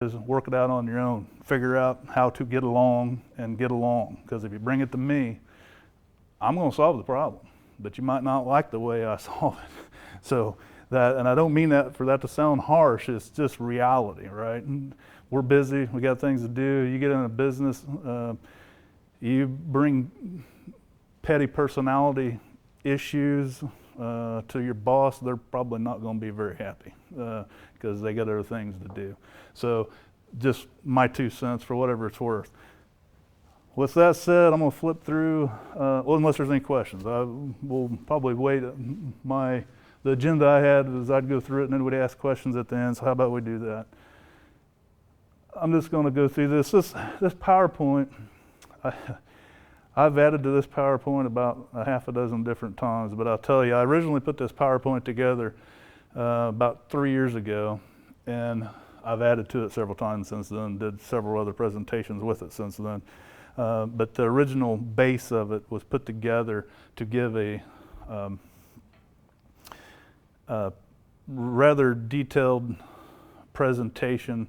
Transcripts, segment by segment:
is work it out on your own. Figure out how to get along and get along. Because if you bring it to me, I'm going to solve the problem, but you might not like the way I solve it. So that, and I don't mean that for that to sound harsh, it's just reality, right? And we're busy, we got things to do. You get in a business, you bring petty personality issues to your boss, they're probably not going to be very happy because they got other things to do. So just my 2 cents for whatever it's worth. With that said, I'm going to flip through, well, unless there's any questions. I will probably wait. The agenda I had is I'd go through it and then we'd ask questions at the end, so how about we do that? I'm just going to go through this. This PowerPoint, I've added to this PowerPoint about a half a dozen different times, but I'll tell you, I originally put this PowerPoint together about 3 years ago, and I've added to it several times since then, did several other presentations with it since then. But the original base of it was put together to give a rather detailed presentation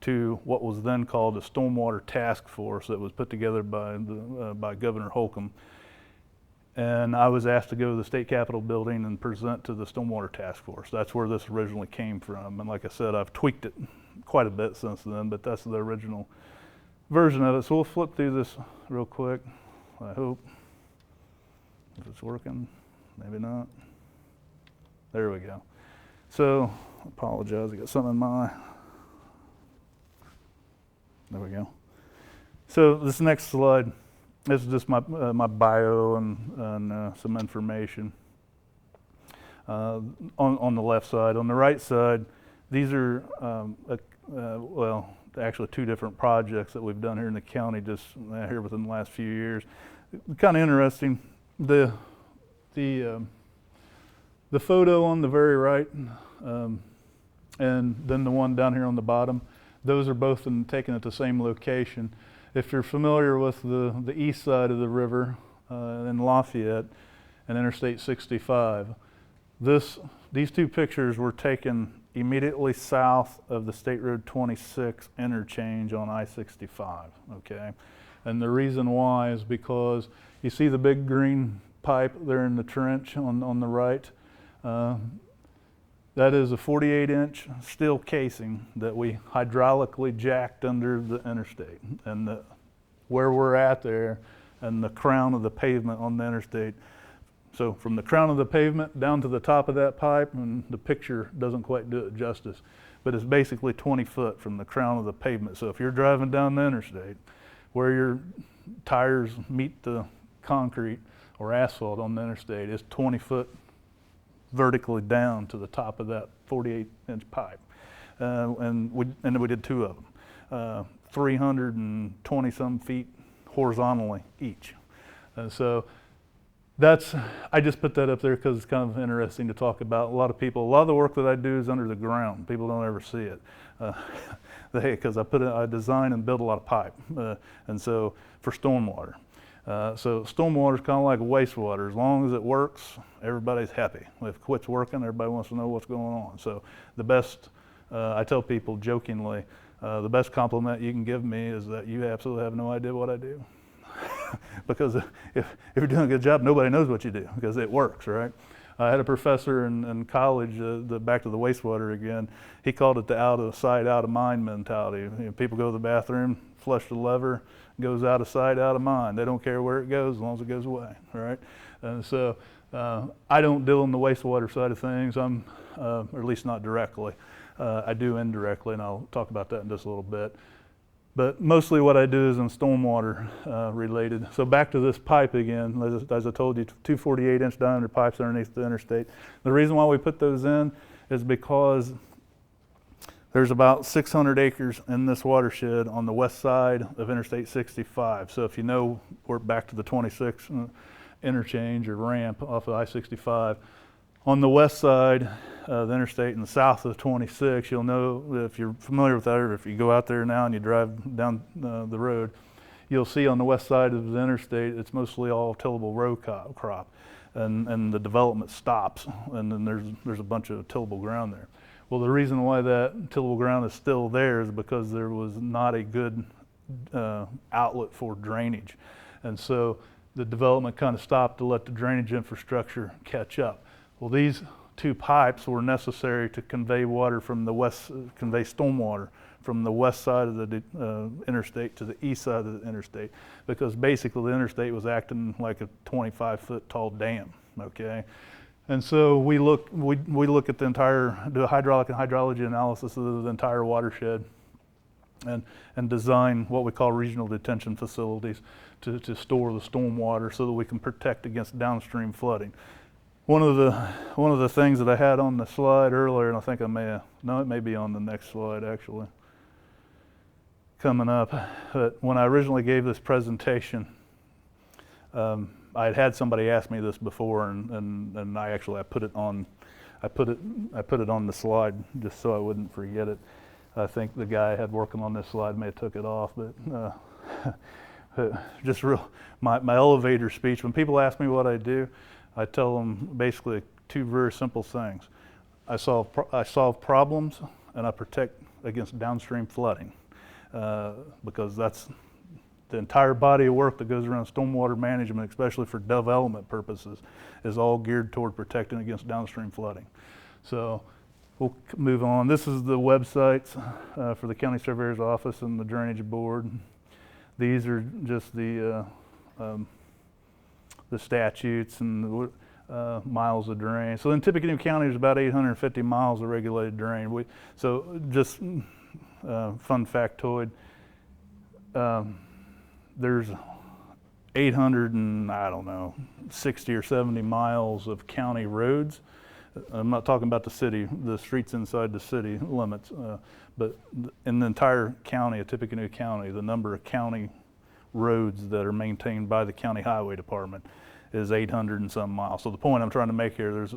to what was then called the Stormwater Task Force that was put together by Governor Holcomb. And I was asked to go to the State Capitol building and present to the Stormwater Task Force. That's where this originally came from. And like I said, I've tweaked it quite a bit since then, but that's the original version of it. So we'll flip through this real quick, I hope. If it's working, maybe not. There we go. So, I apologize, I got something in my eye. There we go. So this next slide, this is just my bio and some information on the left side. On the right side, these are, well, actually 2 different projects that we've done here in the county just here within the last few years. Kind of interesting. The photo on the very right and then the one down here on the bottom, those are both taken at the same location. If you're familiar with the east side of the river in Lafayette and Interstate 65, these 2 pictures were taken immediately south of the State Road 26 interchange on I-65, okay? And the reason why is because you see the big green pipe there in the trench on the right? That is a 48-inch steel casing that we hydraulically jacked under the interstate. And where we're at there and the crown of the pavement on the interstate. So from the crown of the pavement down to the top of that pipe, and the picture doesn't quite do it justice, but it's basically 20 foot from the crown of the pavement. So if you're driving down the interstate, where your tires meet the concrete or asphalt on the interstate, it's 20 foot vertically down to the top of that 48-inch pipe. And then we did 2 of them, 320 some feet horizontally each. So I just put that up there because it's kind of interesting to talk about. A lot of the work that I do is under the ground. People don't ever see it. Because I design and build a lot of pipe. And so for stormwater. So stormwater is kind of like wastewater. As long as it works, everybody's happy. If it quits working, everybody wants to know what's going on. So the best, I tell people jokingly, the best compliment you can give me is that you absolutely have no idea what I do. Because if you're doing a good job, nobody knows what you do because it works, right? I had a professor in college, back to the wastewater again, he called it the out of sight, out of mind mentality. You know, people go to the bathroom, flush the lever, goes out of sight, out of mind. They don't care where it goes as long as it goes away, right? And so I don't deal in the wastewater side of things, or at least not directly. I do indirectly, and I'll talk about that in just a little bit. But mostly what I do is in stormwater related. So back to this pipe again, as I told you, 2 48-inch diameter pipes underneath the interstate. The reason why we put those in is because there's about 600 acres in this watershed on the west side of Interstate 65. So if you know, we're back to the 26 interchange or ramp off of I-65. On the west side of the interstate and the south of the 26, you'll know, if you're familiar with that, or if you go out there now and you drive down the road, you'll see on the west side of the interstate, it's mostly all tillable row crop. And the development stops, and then there's a bunch of tillable ground there. Well, the reason why that tillable ground is still there is because there was not a good outlet for drainage. And so the development kind of stopped to let the drainage infrastructure catch up. Well, these two pipes were necessary to convey water from the west, convey stormwater from the west side of the interstate to the east side of the interstate, because basically the interstate was acting like a 25-foot tall dam, okay? And so we look at the entire, do a hydraulic and hydrology analysis of the entire watershed and design what we call regional detention facilities to store the storm water so that we can protect against downstream flooding. One of the things that I had on the slide earlier, and I think I may have, no, it may be on the next slide actually, coming up, but when I originally gave this presentation, I had somebody ask me this before, and I put it on the slide just so I wouldn't forget it. I think the guy I had working on this slide may have took it off, but just my elevator speech. When people ask me what I do, I tell them basically two very simple things. I solve problems, and I protect against downstream flooding, because that's the entire body of work that goes around stormwater management, especially for development purposes, is all geared toward protecting against downstream flooding. So we'll move on. This is the websites for the County Surveyor's Office and the Drainage Board. These are just the statutes and miles of drain. So in Tippecanoe County, there's about 850 miles of regulated drain. So just fun factoid. There's 60 or 70 miles of county roads. I'm not talking about the city, the streets inside the city limits, but in the entire county of Tippecanoe County, the number of county roads that are maintained by the county highway department is 800 and some miles. So the point I'm trying to make here,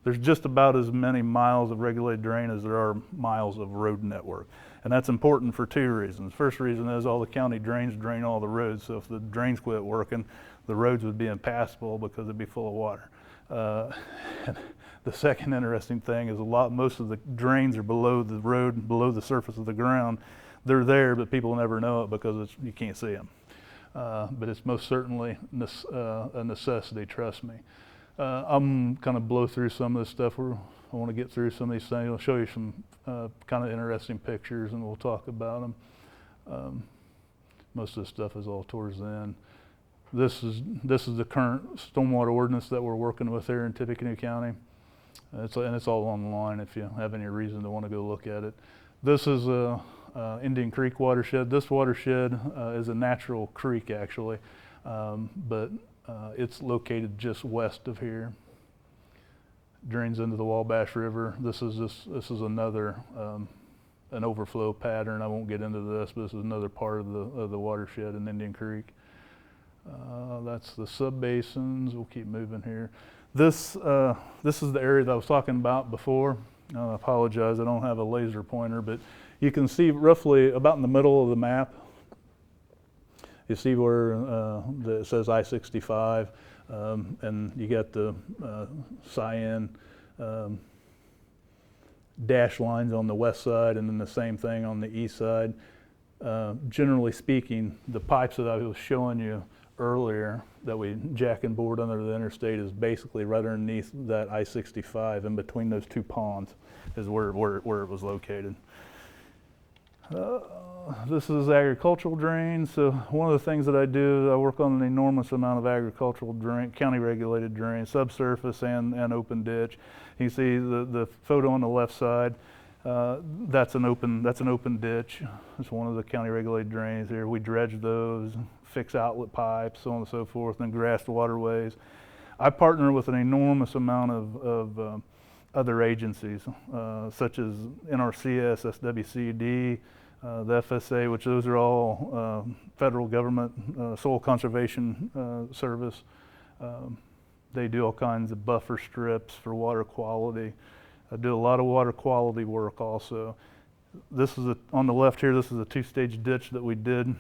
there's just about as many miles of regulated drain as there are miles of road network. And that's important for two reasons. First reason is all the county drains drain all the roads. So if the drains quit working, the roads would be impassable because it'd be full of water. And the second interesting thing is most of the drains are below the road, below the surface of the ground. They're there, but people never know it because you can't see them. But it's most certainly a necessity, trust me. I'm kind of blow through some of this stuff. I want to get through some of these things. I'll show you some kind of interesting pictures and we'll talk about them. Most of this stuff is all towards the end. This is the current stormwater ordinance that we're working with here in Tippecanoe County. And it's all online if you have any reason to want to go look at it. This is Indian Creek watershed. This watershed is a natural creek actually, but it's located just west of here. Drains into the Wabash River. This is another an overflow pattern. I won't get into this, but this is another part of the watershed in Indian Creek. That's the subbasins. We'll keep moving here. This is the area that I was talking about before. I apologize, I don't have a laser pointer, but you can see roughly about in the middle of the map. You see where it says I-65, and you got the cyan dash lines on the west side, and then the same thing on the east side. Generally speaking, the pipes that I was showing you earlier that we jack and board under the interstate is basically right underneath that I-65, in between those two ponds is where it was located. This is agricultural drains. So one of the things that I do, I work on an enormous amount of agricultural drain, county regulated drains, subsurface and open ditch. You can see the photo on the left side. That's an open ditch. It's one of the county regulated drains here. We dredge those, fix outlet pipes, so on and so forth, and grassed waterways. I partner with an enormous amount of other agencies, such as NRCS, SWCD, the FSA, which those are all federal government, soil conservation service. They do all kinds of buffer strips for water quality. I do a lot of water quality work also. This is on the left here, this is a two-stage ditch that we did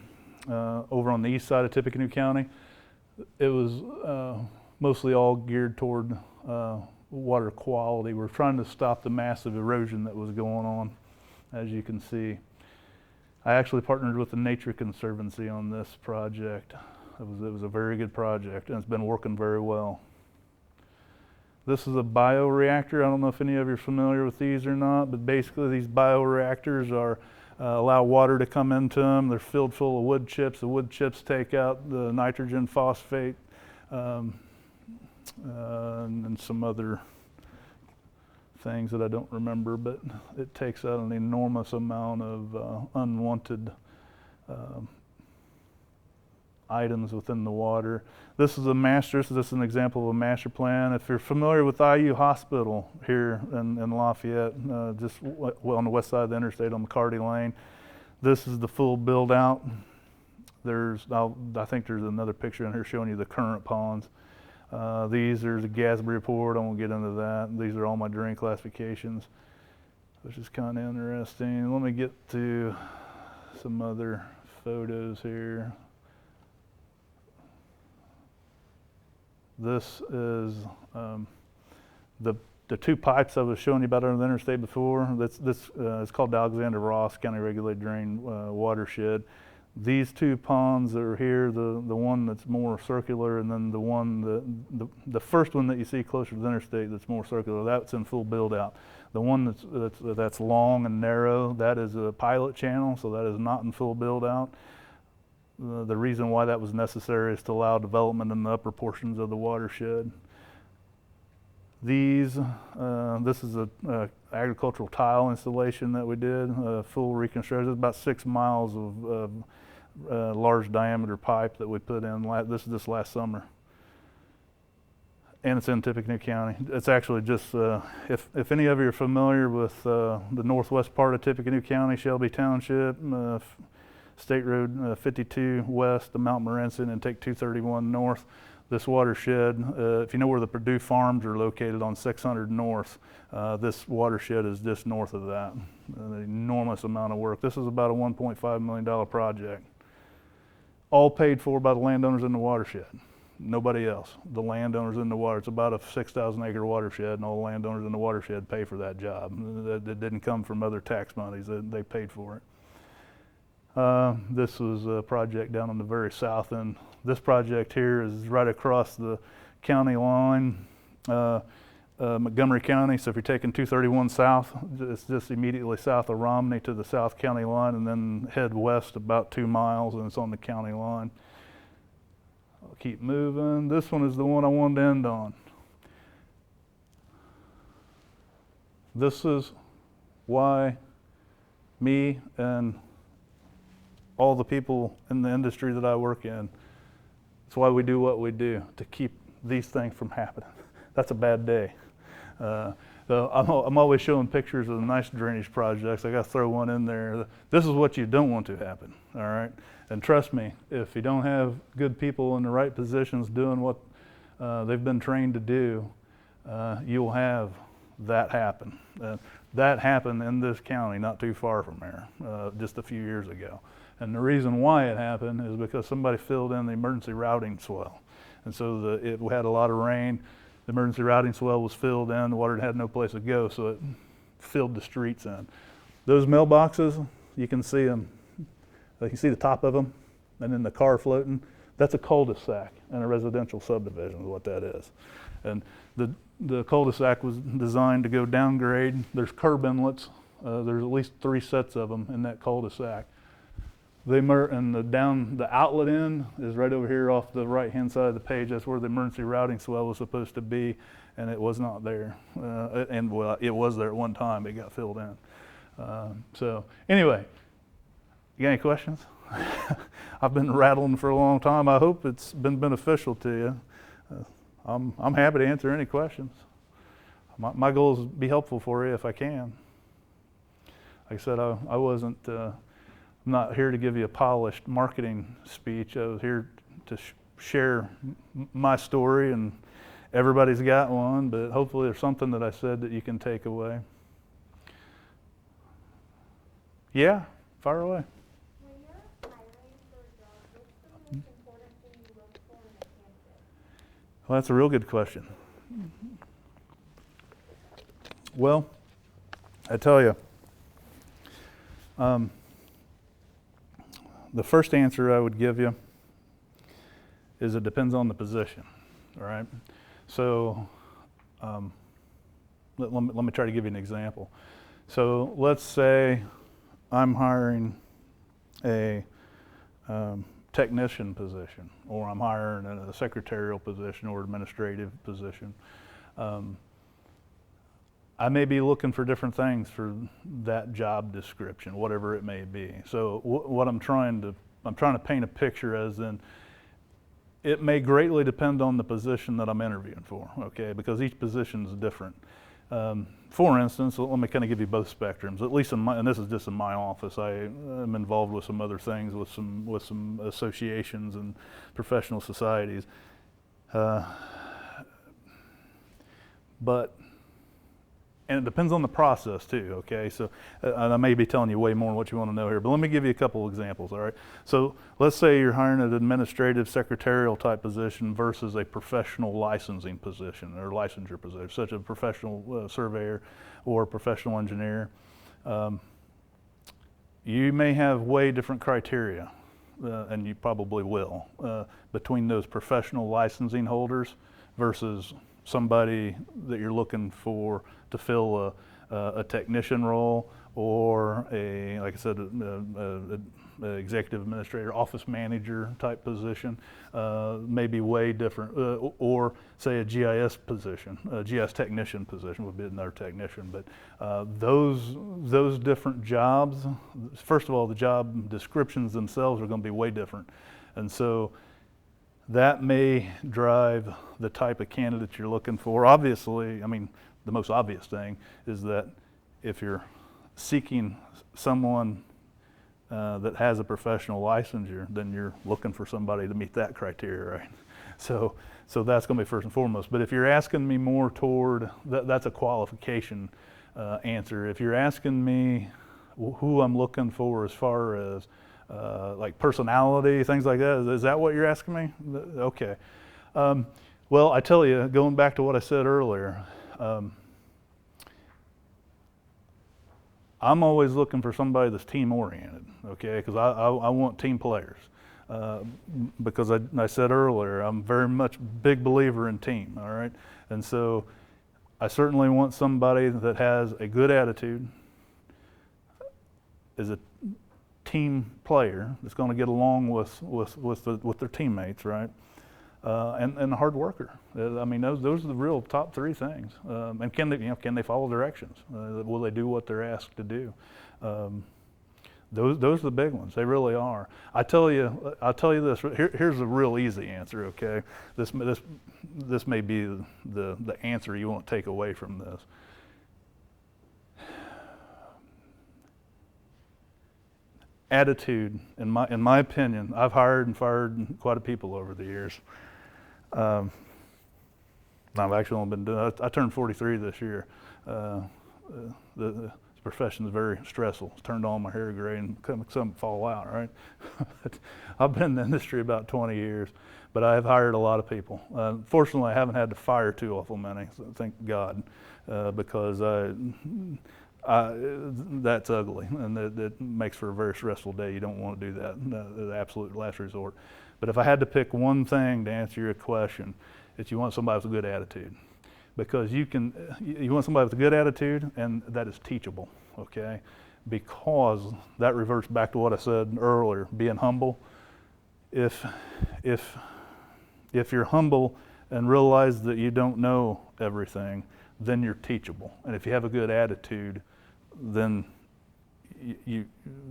over on the east side of Tippecanoe County. It was mostly all geared toward water quality. We're trying to stop the massive erosion that was going on, as you can see. I actually partnered with the Nature Conservancy on this project. It was a very good project, and it's been working very well. This is a bioreactor. I don't know if any of you are familiar with these or not, but basically these bioreactors are allow water to come into them. They're filled full of wood chips. The wood chips take out the nitrogen, phosphate, and some other things that I don't remember, but it takes out an enormous amount of unwanted items within the water. This is this is an example of a master plan. If you're familiar with IU Hospital here in Lafayette, just on the west side of the interstate on McCarty Lane, this is the full build out. I think there's another picture in here showing you the current ponds. There's a GASB report. I won't get into that. These are all my drain classifications, which is kind of interesting. Let me get to some other photos here. This is the two pipes I was showing you about on the interstate before. This is called the Alexander Ross County Regulated Drain Watershed. These two ponds that are here, the one that's more circular, and then the first one that you see closer to the interstate that's more circular, that's in full build out. The one that's long and narrow, that is a pilot channel, so that is not in full build out. The reason why that was necessary is to allow development in the upper portions of the watershed. This is a agricultural tile installation that we did, full reconstruction. It's about 6 miles of large diameter pipe that we put in this last summer. And it's in Tippecanoe County. It's actually just, if any of you are familiar with the northwest part of Tippecanoe County, Shelby Township, State Road 52 west to Mount Morenci and take 231 north. This watershed, if you know where the Purdue Farms are located on 600 north, this watershed is just north of that. An enormous amount of work. This is about a $1.5 million project. All paid for by the landowners in the watershed. Nobody else. The landowners in the water. It's about a 6,000 acre watershed, and all the landowners in the watershed pay for that job. That didn't come from other tax monies. They paid for it. This was a project down on the very south end. This project here is right across the county line, Montgomery County. So if you're taking 231 south, it's just immediately south of Romney to the south county line, and then head west about 2 miles, and it's on the county line. I'll keep moving. This one is the one I wanted to end on. This is why me and all the people in the industry that I work in, it's why we do what we do, to keep these things from happening. That's a bad day. So I'm always showing pictures of the nice drainage projects. I got to throw one in there. This is what you don't want to happen, all right? And trust me, if you don't have good people in the right positions doing what they've been trained to do, you'll have that happen. That happened in this county not too far from here, just a few years ago. And the reason why it happened is because somebody filled in the emergency routing swell. And so it had a lot of rain. The emergency routing swell was filled in. The water had no place to go, so it filled the streets in. Those mailboxes, you can see them. You can see the top of them, and then the car floating. That's a cul-de-sac in a residential subdivision is what that is. And the cul-de-sac was designed to go downgrade. There's curb inlets. There's at least 3 sets of them in that cul-de-sac. And the outlet end is right over here off the right-hand side of the page. That's where the emergency routing swell was supposed to be, and it was not there. Well, it was there at one time. It got filled in. So anyway, you got any questions? I've been rattling for a long time. I hope it's been beneficial to you. I'm happy to answer any questions. My goal is to be helpful for you if I can. Like I said, I wasn't. I'm not here to give you a polished marketing speech. I was here to share my story, and everybody's got one, but hopefully there's something that I said that you can take away. Yeah, fire away. When you're hiring for a job, what's the most important thing you look for in a candidate? Well, that's a real good question. Well, I tell you, the first answer I would give you is it depends on the position, all right? So let me try to give you an example. So let's say I'm hiring a technician position, or I'm hiring a secretarial position or administrative position. I may be looking for different things for that job description, whatever it may be. So what I'm trying to paint a picture as in, it may greatly depend on the position that I'm interviewing for, okay? Because each position is different. For instance, let me kind of give you both spectrums. At least and this is just in my office. I am involved with some other things, with some associations and professional societies. And it depends on the process too, okay? So I may be telling you way more than what you want to know here, but let me give you a couple examples, all right? So let's say you're hiring an administrative secretarial type position versus a professional licensing position or licensure position, such as a professional surveyor or professional engineer. You may have way different criteria, and you probably will, between those professional licensing holders versus somebody that you're looking for to fill a technician role or like I said, a executive administrator, office manager type position, may be way different. Or say a GIS position, a GIS technician position would be another technician. But those different jobs, first of all, the job descriptions themselves are going to be way different, and so that may drive the type of candidate you're looking for. Obviously, I mean, the most obvious thing is that if you're seeking someone that has a professional licensure, then you're looking for somebody to meet that criteria, right? So that's going to be first and foremost. But if you're asking me more toward, that's a qualification answer. If you're asking me who I'm looking for as far as like personality, things like that. Is that what you're asking me? Okay. Well, I tell you, going back to what I said earlier, I'm always looking for somebody that's team-oriented, okay? Because I want team players. Because I said earlier, I'm very much big believer in team, all right? And so I certainly want somebody that has a good attitude, is a team player that's going to get along with their teammates, right? And a hard worker. I mean, those are the real top three things. And can they follow directions? Will they do what they're asked to do? Those are the big ones. They really are. I'll tell you this. Here's a real easy answer. Okay, this may be the answer you want to take away from this. Attitude, in my opinion, I've hired and fired quite a people over the years. I've actually only been doing. I turned 43 this year. The profession is very stressful. It's turned all my hair gray and some fall out. Right. I've been in the industry about 20 years, but I have hired a lot of people. Fortunately, I haven't had to fire too awful many. So thank God, because that's ugly, and that makes for a very stressful day. You don't want to do that, the absolute last resort. But if I had to pick one thing to answer your question, it's you want somebody with a good attitude. Because you want somebody with a good attitude, and that is teachable, okay? Because that reverts back to what I said earlier, being humble. If you're humble and realize that you don't know everything, then you're teachable. And if you have a good attitude, then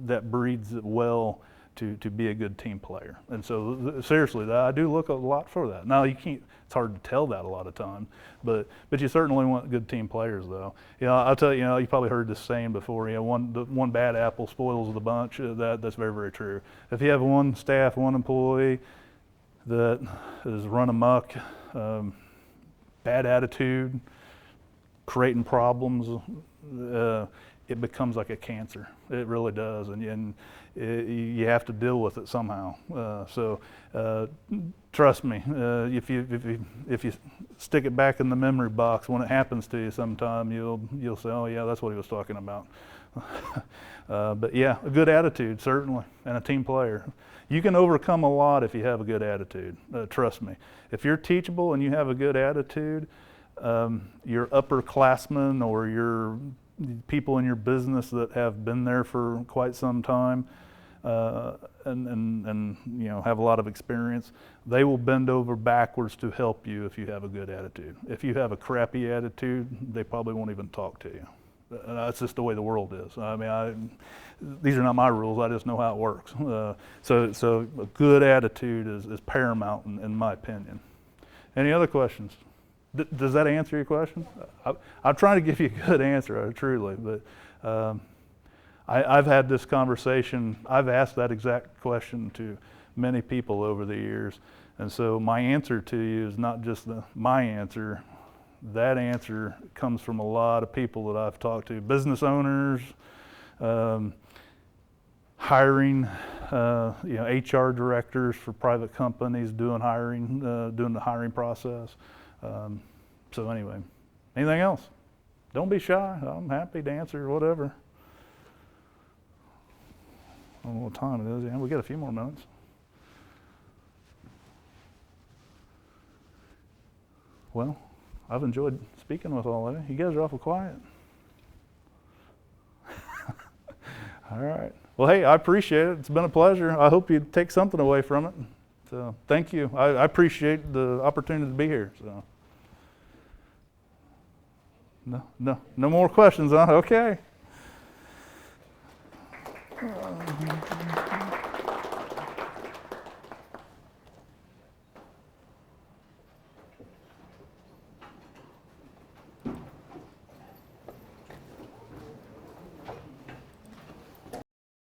that breeds it well to be a good team player. And so seriously, I do look a lot for that. Now you can't, it's hard to tell that a lot of times, but you certainly want good team players though. I'll tell you, you probably heard this saying before, one bad apple spoils the bunch. That's very, very true. If you have one employee that is run amok, bad attitude, creating problems, it becomes like a cancer. It really does, and you have to deal with it somehow. Trust me, if you stick it back in the memory box, when it happens to you sometime, you'll say, oh yeah, that's what he was talking about. But yeah, a good attitude, certainly, and a team player. You can overcome a lot if you have a good attitude, trust me. If you're teachable and you have a good attitude, your upperclassmen or your people in your business that have been there for quite some time and you know, have a lot of experience, they will bend over backwards to help you if you have a good attitude. If you have a crappy attitude, they probably won't even talk to you. That's just the way the world is. I mean, these are not my rules. I just know how it works. So a good attitude is paramount in my opinion. Any other questions? Does that answer your question? I'm trying to give you a good answer, truly, but I've had this conversation. I've asked that exact question to many people over the years, and so my answer to you is not just my answer. That answer comes from a lot of people that I've talked to, business owners, hiring, you know, HR directors for private companies doing the hiring process. So anyway, anything else? Don't be shy. I'm happy to answer whatever. I don't know what time it is. Yeah, we got a few more minutes. Well, I've enjoyed speaking with all of you. You guys are awful quiet. All right. Well, hey, I appreciate it. It's been a pleasure. I hope you take something away from it. So thank you. I appreciate the opportunity to be here. So no more questions, huh? Okay.